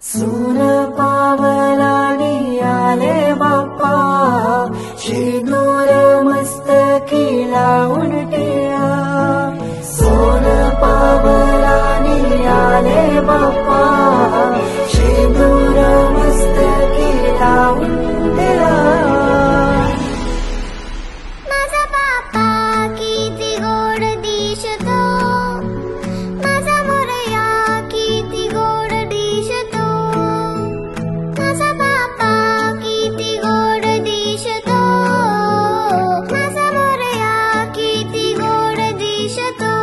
सून पावलानी आले बाप्पा, शेंदूर मस्तकी लावून टिळा. सोन पावलानी आले बाप्पा, शेंदूर मस्तकी लावून टिळा. माझा बाप्पा किती गोड दिसतो, माझा मोरया किती गोड दिसतो. माझा बाप्पा किती गोड दिसतो, माझा मोरया किती गोड दिसतो.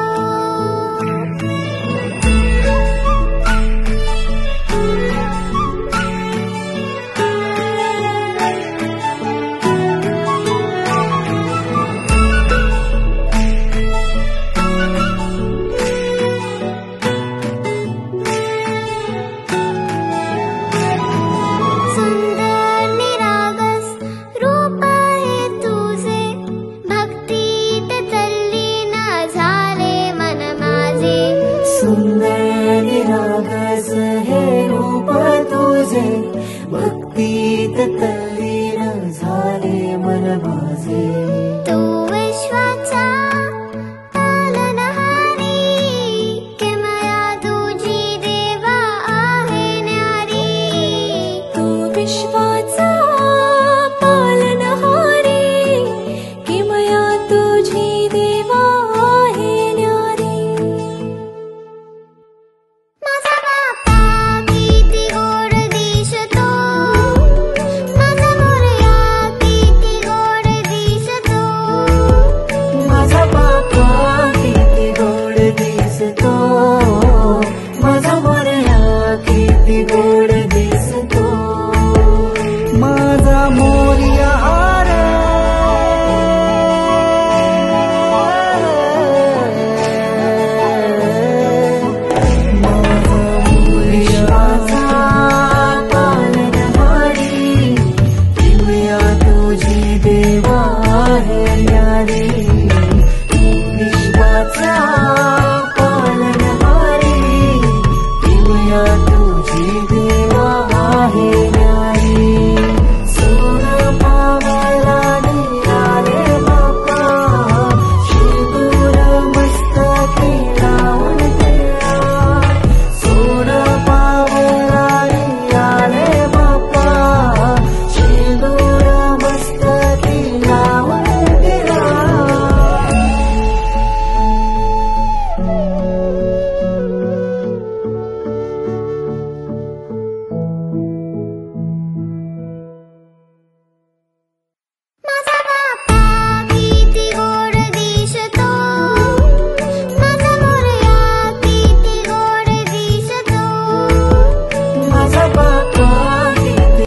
सुंदर निरागस रूप आहे तुझे, भक्तीत तल्लीन झाले मन माझे. सुंदर निरागस हे रूप तुझे, भक्तीत तल्लीन झाले मन माझे. तू विश्वाचा पालनहारी, किमया तुझी देवा आहे न्यारी. तू विश्वाचा पालनहारी, किमया तुझी देवा आहे न्यारी. माझा बाप्पा किती गोड दिसतो, माझा मोरया किती गोड दिसतो. माझा बाप्पा किती गोड दिसतो, माझा मोरया किती गोड दिसतो. माझा मोरया रे, माझा विश्वाचा पालनहारी, किमया तुझी देवा आहे न्यारी. विश्वाचा पालनहारी, किमया तुझी